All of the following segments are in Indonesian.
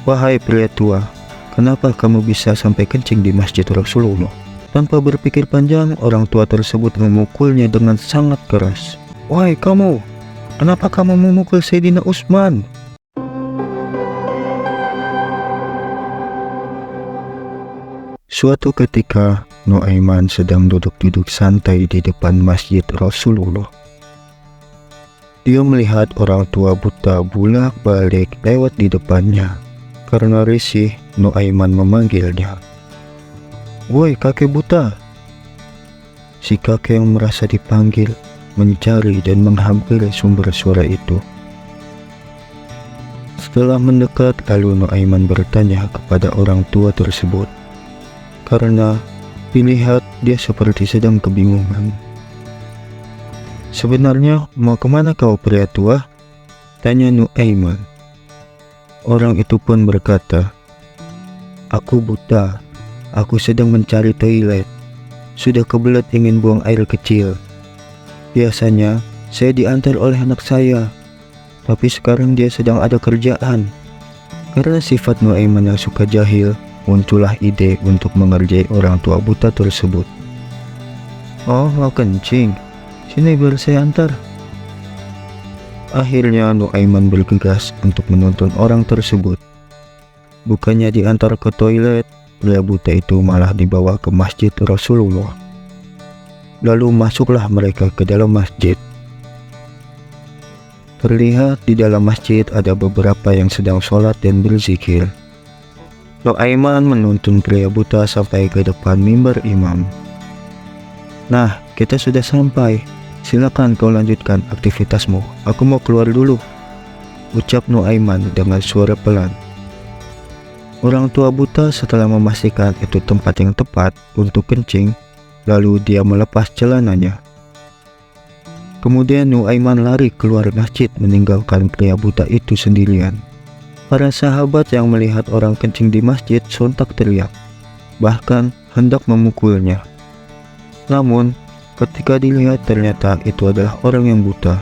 Wahai pria tua, kenapa kamu bisa sampai kencing di Masjid Rasulullah? Tanpa berpikir panjang, orang tua tersebut memukulnya dengan sangat keras. Wahai kamu, kenapa kamu memukul Sayyidina Utsman? Suatu ketika, Nuaiman sedang duduk-duduk santai di depan Masjid Rasulullah. Dia melihat orang tua buta bolak-balik lewat di depannya. Karena risih, Nuaiman memanggilnya. Woi kakek buta. Si kakek yang merasa dipanggil mencari dan menghampiri sumber suara itu. Setelah mendekat, lalu Nuaiman bertanya kepada orang tua tersebut. Karena dilihat dia seperti sedang kebingungan. Sebenarnya mau kemana kau pria tua? Tanya Nuaiman. Orang itu pun berkata, aku buta, aku sedang mencari toilet. Sudah kebelet ingin buang air kecil. Biasanya saya diantar oleh anak saya, tapi sekarang dia sedang ada kerjaan. Karena sifat Nuaiman yang suka jahil, muncullah ide untuk mengerjai orang tua buta tersebut. Oh, mau kencing? Sini biar saya antar. Akhirnya Nuaiman bergegas untuk menuntun orang tersebut. Bukannya diantar ke toilet, pria buta itu malah dibawa ke Masjid Rasulullah. Lalu masuklah mereka ke dalam masjid. Terlihat di dalam masjid ada beberapa yang sedang sholat dan berzikir. Nuaiman menuntun pria buta sampai ke depan mimbar imam. Nah, kita sudah sampai. Silakan kau lanjutkan aktivitasmu. Aku mau keluar dulu, ucap Nuaiman dengan suara pelan. Orang tua buta setelah memastikan itu tempat yang tepat untuk kencing, lalu dia melepas celananya. Kemudian Nuaiman lari keluar masjid meninggalkan pria buta itu sendirian. Para sahabat yang melihat orang kencing di masjid sontak teriak, bahkan hendak memukulnya. Namun ketika dilihat ternyata itu adalah orang yang buta.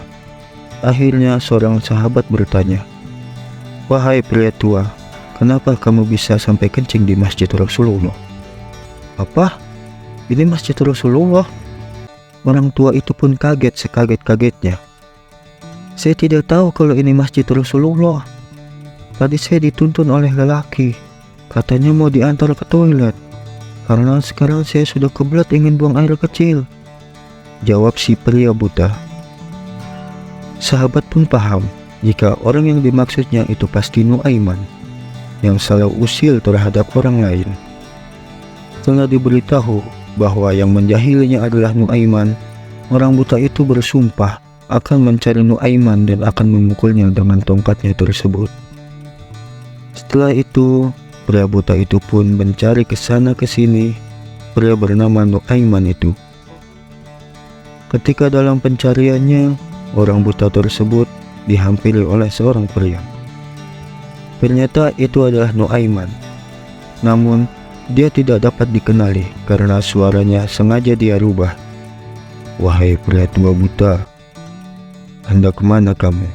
Akhirnya seorang sahabat bertanya, wahai pria tua, kenapa kamu bisa sampai kencing di Masjid Rasulullah? Apa? Ini Masjid Rasulullah? Orang tua itu pun kaget sekaget-kagetnya. Saya tidak tahu kalau ini Masjid Rasulullah. Tadi saya dituntun oleh lelaki, katanya mau diantar ke toilet. Karena sekarang saya sudah kebelet ingin buang air kecil, jawab si pria buta. Sahabat pun paham jika orang yang dimaksudnya itu pasti Nuaiman yang selalu usil terhadap orang lain. Setelah diberitahu bahwa yang menjahilinya adalah Nuaiman, orang buta itu bersumpah akan mencari Nuaiman dan akan memukulnya dengan tongkatnya tersebut. Setelah itu, pria buta itu pun mencari ke sana ke sini pria bernama Nuaiman itu. Ketika dalam pencariannya, orang buta tersebut dihampiri oleh seorang pria. Ternyata itu adalah Nuaiman. Namun, dia tidak dapat dikenali karena suaranya sengaja dia rubah. Wahai pria tua buta, hendak kemana kamu?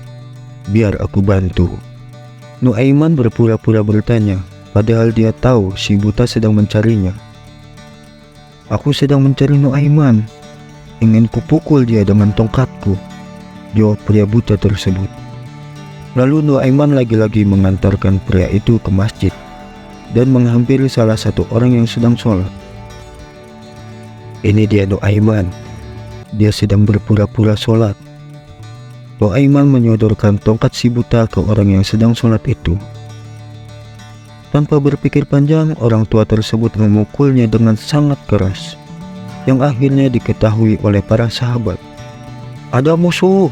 Biar aku bantu. Nuaiman berpura-pura bertanya, padahal dia tahu si buta sedang mencarinya. Aku sedang mencari Nuaiman. Ingin kupukul dia dengan tongkatku, jawab pria buta tersebut. Lalu Nuaiman lagi-lagi mengantarkan pria itu ke masjid dan menghampiri salah satu orang yang sedang sholat. Ini dia Nuaiman. Dia sedang berpura-pura sholat. Nuaiman menyodorkan tongkat si buta ke orang yang sedang sholat itu. Tanpa berpikir panjang, orang tua tersebut memukulnya dengan sangat keras, yang akhirnya diketahui oleh para sahabat. Ada musuh,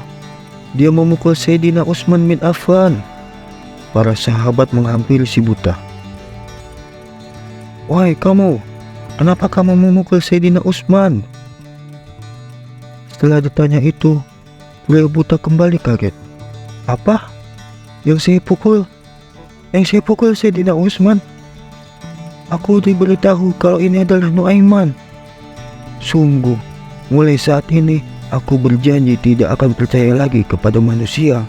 dia memukul Sayyidina Utsman bin Affan. Para sahabat menghampiri si buta. Wahai kamu, kenapa kamu memukul Sayyidina Utsman? Setelah ditanya itu, pria buta kembali kaget. Apa? Yang saya pukul? Yang saya pukul Sayyidina Utsman? Aku diberitahu kalau ini adalah Nuaiman. Sungguh, mulai saat ini aku berjanji tidak akan percaya lagi kepada manusia.